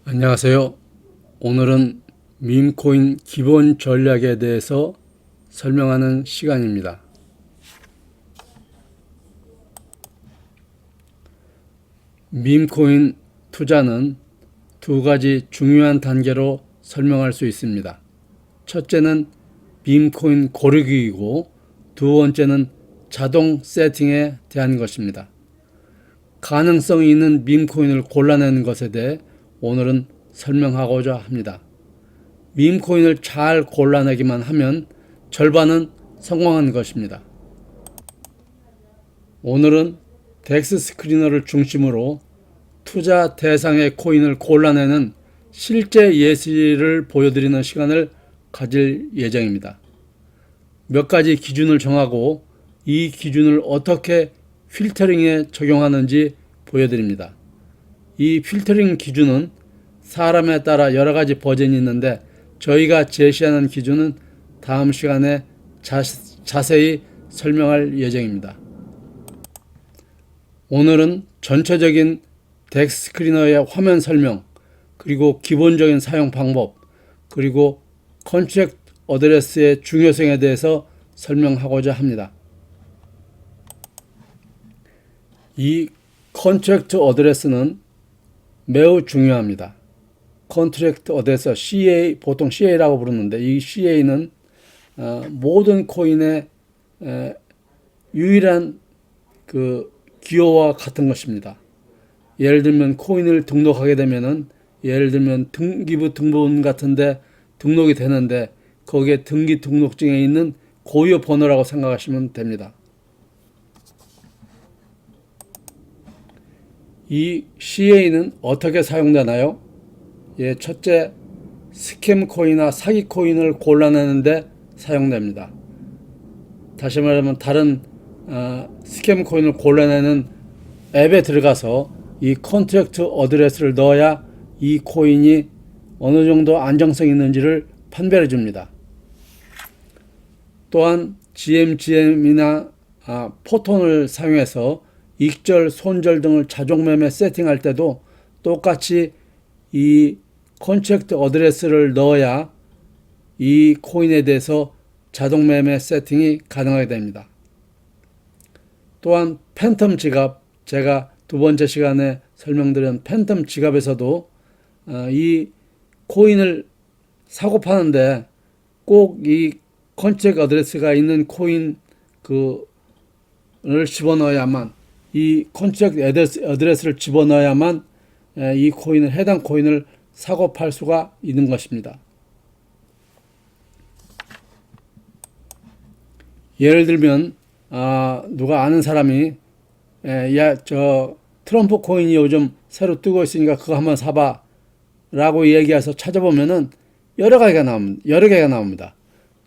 안녕하세요. 오늘은 밈코인 기본 전략에 대해서 설명하는 시간입니다. 밈코인 투자는 두 가지 중요한 단계로 설명할 수 있습니다. 첫째는 밈코인 고르기이고 두 번째는 자동 세팅에 대한 것입니다. 가능성이 있는 밈코인을 골라내는 것에 대해 오늘은 설명하고자 합니다. 밈코인을 잘 골라내기만 하면 절반은 성공한 것입니다. 오늘은 덱스 스크리너를 중심으로 투자 대상의 코인을 골라내는 실제 예시를 보여드리는 시간을 가질 예정입니다. 몇 가지 기준을 정하고 이 기준을 어떻게 필터링에 적용하는지 보여드립니다. 이 필터링 기준은 사람에 따라 여러 가지 버전이 있는데 저희가 제시하는 기준은 다음 시간에 자세히 설명할 예정입니다. 오늘은 전체적인 덱스 스크리너의 화면 설명, 그리고 기본적인 사용 방법, 그리고 컨트랙트 어드레스의 중요성에 대해서 설명하고자 합니다. 이 컨트랙트 어드레스는 매우 중요합니다. 컨트랙트 어드레스 CA, 보통 CA라고 부르는데 이 CA는 모든 코인의 유일한 그 기호와 같은 것입니다. 예를 들면 코인을 등록하게 되면은 예를 들면 등기부 등본 같은데 등록이 되는데 거기에 등기 등록증에 있는 고유 번호라고 생각하시면 됩니다. 이 CA는 어떻게 사용되나요? 예, 첫째, 스캠 코인이나 사기 코인을 골라내는데 사용됩니다. 다시 말하면 다른 스캠 코인을 골라내는 앱에 들어가서 이 컨트랙트 어드레스를 넣어야 이 코인이 어느 정도 안정성이 있는지를 판별해 줍니다. 또한 GM이나 포톤을 사용해서 익절, 손절 등을 자동 매매 세팅할 때도 똑같이 이 컨트랙트 어드레스를 넣어야 이 코인에 대해서 자동 매매 세팅이 가능하게 됩니다. 또한 팬텀 지갑, 제가 두 번째 시간에 설명드린 팬텀 지갑에서도 이 코인을 사고 파는데 꼭 이 컨트랙트 어드레스가 있는 코인 를 집어넣어야만, 이 컨트랙트 어드레스를 집어넣어야만 이 코인을, 해당 코인을 사고 팔 수가 있는 것입니다. 예를 들면 누가 아는 사람이 야, 저 트럼프 코인이 요즘 새로 뜨고 있으니까 그거 한번 사봐 라고 얘기해서 찾아보면은 여러 개가 나옵니다.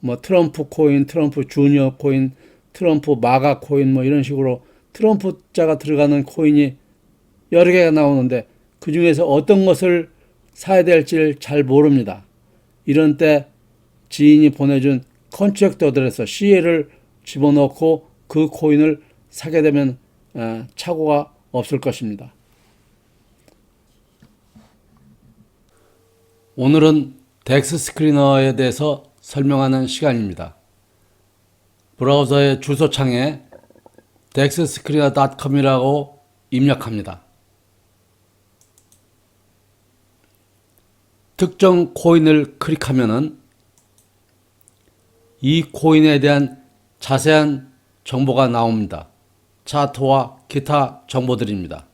뭐 트럼프 코인, 트럼프 주니어 코인, 트럼프 마가 코인, 뭐 이런 식으로 트럼프 자가 들어가는 코인이 여러 개가 나오는데 그 중에서 어떤 것을 사야 될지를 잘 모릅니다. 이런 때 지인이 보내준 컨트랙트 어드레스 CA를 집어넣고 그 코인을 사게 되면 착오가 없을 것입니다. 오늘은 덱스 스크리너에 대해서 설명하는 시간입니다. 브라우저의 주소창에 dexscreener.com이라고 입력합니다. 특정 코인을 클릭하면은 이 코인에 대한 자세한 정보가 나옵니다. 차트와 기타 정보들입니다.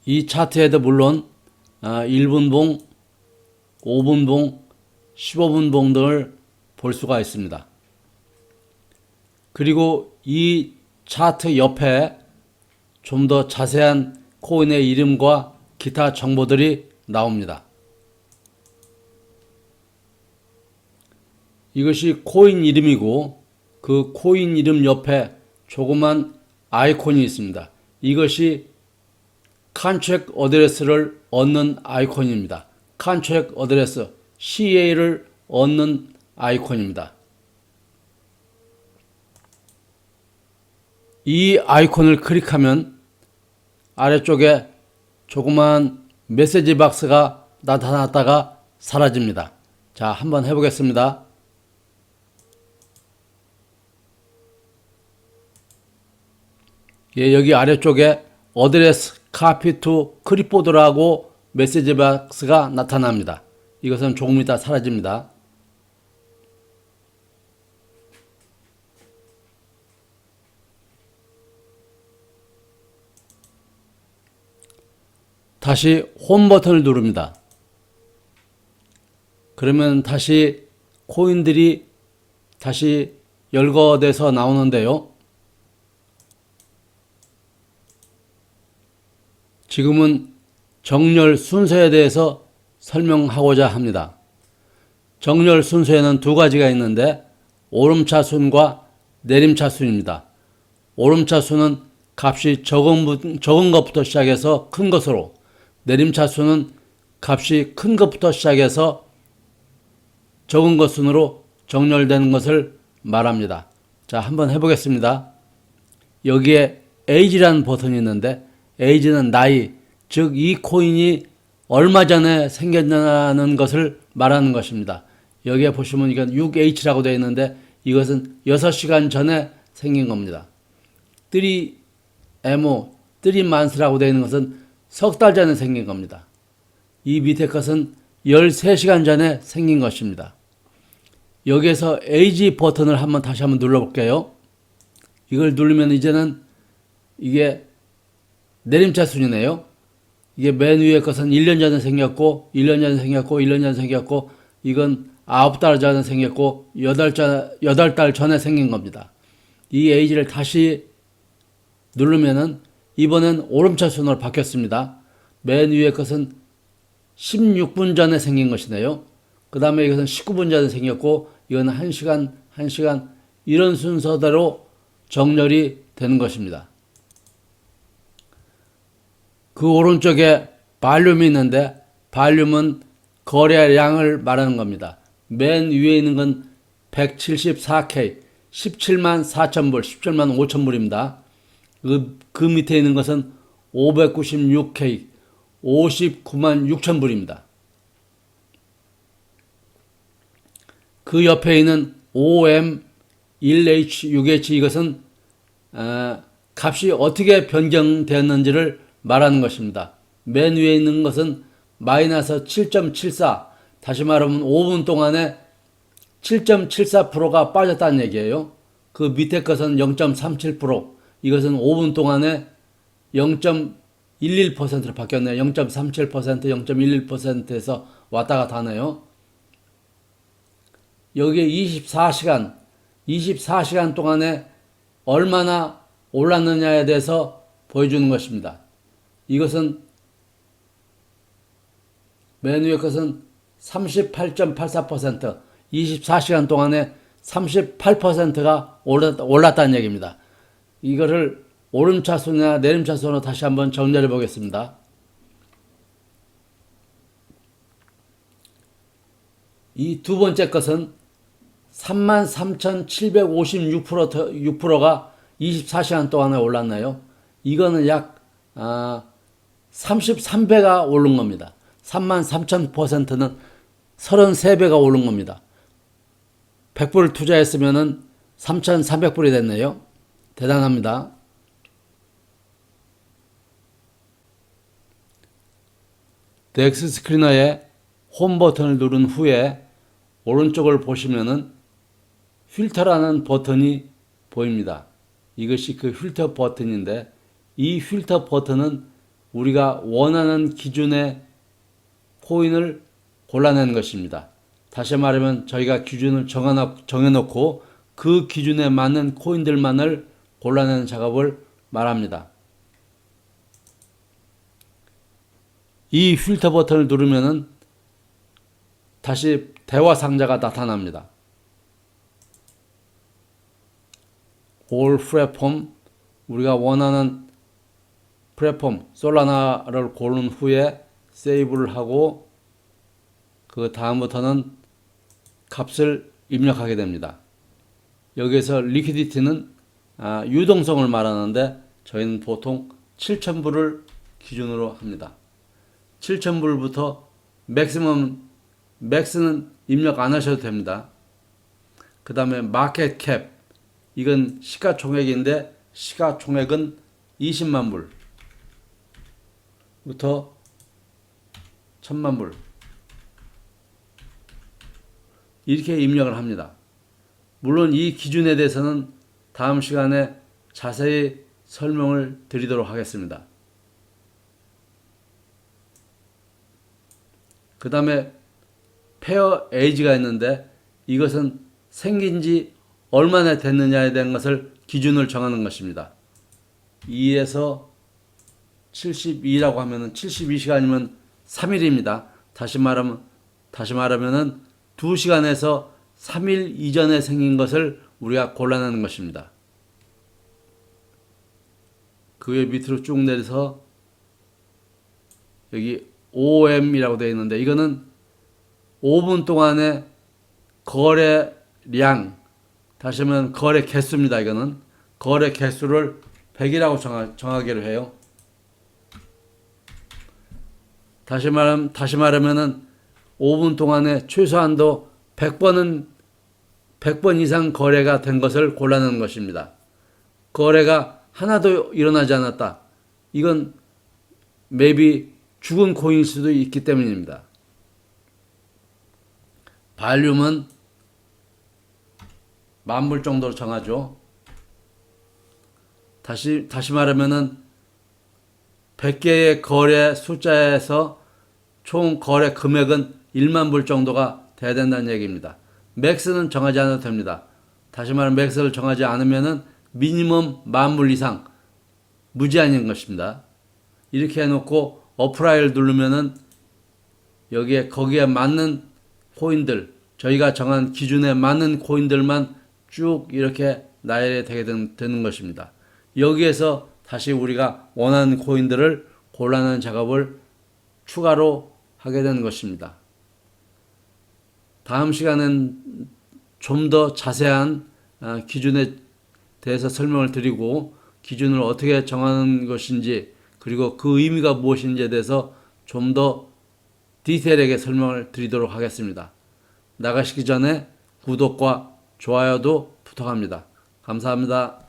이 차트에도 물론 1분봉, 5분봉, 15분봉 등을 볼 수가 있습니다. 그리고 이 차트 옆에 좀 더 자세한 코인의 이름과 기타 정보들이 나옵니다. 이것이 코인 이름이고 그 코인 이름 옆에 조그만 아이콘이 있습니다. 이것이 컨트랙트 어드레스를 얻는 아이콘입니다. 컨트랙트 어드레스 CA를 얻는 아이콘입니다. 이 아이콘을 클릭하면 아래쪽에 조그만 메시지 박스가 나타났다가 사라집니다. 자, 한번 해보겠습니다. 예, 여기 아래쪽에 어드레스 카피 투 클립보드라고 메시지 박스가 나타납니다. 이것은 조금 이따 사라집니다. 다시 홈 버튼을 누릅니다. 그러면 다시 코인들이 다시 열거돼서 나오는데요. 지금은 정렬 순서에 대해서 설명하고자 합니다. 정렬 순서에는 두 가지가 있는데 오름차순과 내림차순입니다. 오름차순은 값이 적은 것부터 시작해서 큰 것으로, 내림차순은 값이 큰 것부터 시작해서 적은 것 순으로 정렬되는 것을 말합니다. 자, 한번 해보겠습니다. 여기에 age라는 버튼이 있는데 age는 나이, 즉 이 코인이 얼마 전에 생겼다는 것을 말하는 것입니다. 여기에 보시면 이건 6H라고 되어 있는데 이것은 6시간 전에 생긴 겁니다. 3MO, 3months라고 되어 있는 것은 석 달 전에 생긴 겁니다. 이 밑에 것은 13시간 전에 생긴 것입니다. 여기에서 age 버튼을 다시 한번 눌러볼게요. 이걸 누르면 이제는 이게 내림차순이네요. 이게 맨 위에 것은 1년 전에 생겼고, 1년 전에 생겼고, 1년 전에 생겼고, 이건 9달 전에 생겼고, 8달 전에 생긴 겁니다. 이 age를 다시 누르면은 이번엔 오름차순으로 바뀌었습니다. 맨 위에 것은 16분 전에 생긴 것이네요. 그 다음에 이것은 19분 전에 생겼고, 이건 1시간, 이런 순서대로 정렬이 되는 것입니다. 그 오른쪽에 발륨이 있는데 발륨은 거래량을 말하는 겁니다. 맨 위에 있는 건 174K, 17만 4천불, 17만 5천불입니다. 그 밑에 있는 것은 596K, 59만 6천불입니다. 그 옆에 있는 OM, 1H, 6H 이것은 값이 어떻게 변경되었는지를 말하는 것입니다. 맨 위에 있는 것은 마이너스 7.74, 다시 말하면 5분 동안에 7.74%가 빠졌다는 얘기예요. 그 밑에 것은 0.37%, 이것은 5분 동안에 0.11%로 바뀌었네요. 0.37%, 0.11%에서 왔다 갔다 하네요. 여기에 24시간 동안에 얼마나 올랐느냐에 대해서 보여주는 것입니다. 이것은 맨 위에 것은 38.84%, 24시간 동안에 38%가 올랐다는 얘기입니다. 이거를 오름차순이나 내림차순으로 다시 한번 정렬해 보겠습니다. 이 두 번째 것은 33,756%가 24시간 동안에 올랐나요? 이거는 약 33배가 오른 겁니다. 33,000%는 33배가 오른 겁니다. 100불을 투자했으면 3,300불이 됐네요. 대단합니다. 덱스 스크리너에 홈 버튼을 누른 후에 오른쪽을 보시면은 필터라는 버튼이 보입니다. 이것이 그 필터 버튼인데 이 필터 버튼은 우리가 원하는 기준의 코인을 골라내는 것입니다. 다시 말하면 저희가 기준을 정해놓고 그 기준에 맞는 코인들만을 골라내는 작업을 말합니다. 이 필터 버튼을 누르면은 다시 대화 상자가 나타납니다. All 플랫폼, 우리가 원하는 플랫폼 솔라나를 고른 후에 세이브를 하고 그 다음부터는 값을 입력하게 됩니다. 여기에서 리퀴디티는 유동성을 말하는데 저희는 보통 7,000불을 기준으로 합니다. 7,000불부터 맥스는 입력 안 하셔도 됩니다. 그 다음에 마켓 캡, 이건 시가총액인데 시가총액은 20만 불부터 1,000만 불 이렇게 입력을 합니다. 물론 이 기준에 대해서는 다음 시간에 자세히 설명을 드리도록 하겠습니다. 그 다음에 페어 에이지가 있는데 이것은 생긴 지 얼마나 됐느냐에 대한 것을 기준을 정하는 것입니다. 2에서 72라고 하면은 72시간이면 3일입니다. 다시 말하면은 2시간에서 3일 이전에 생긴 것을 우리가 골라내는 것입니다. 그 위에 밑으로 쭉 내려서 여기 OM이라고 되어 있는데 이거는 5분 동안의 거래량, 다시 하면 거래 개수입니다. 이거는 거래 개수를 100이라고 정하기로 해요. 다시 말하면은 5분 동안에 최소한도 100번 이상 거래가 된 것을 골라내는 것입니다. 거래가 하나도 일어나지 않았다. 이건 maybe 죽은 코인일 수도 있기 때문입니다. 발륨은 10,000불 정도로 정하죠. 다시 말하면은 100개의 거래 숫자에서 총 거래 금액은 1만 불 정도가 돼야 된다는 얘기입니다. 맥스는 정하지 않아도 됩니다. 다시 말하면 맥스를 정하지 않으면은 미니멈 10,000불 이상 무제한인 것입니다. 이렇게 해놓고 어플라이를 누르면은 거기에 맞는 코인들, 저희가 정한 기준에 맞는 코인들만 쭉 이렇게 나열이 되는 것입니다. 여기에서 다시 우리가 원하는 코인들을 골라내는 작업을 추가로 하게 되는 것입니다. 다음 시간은 좀 더 자세한 기준에 대해서 설명을 드리고 기준을 어떻게 정하는 것인지 그리고 그 의미가 무엇인지에 대해서 좀 더 디테일하게 설명을 드리도록 하겠습니다. 나가시기 전에 구독과 좋아요도 부탁합니다. 감사합니다.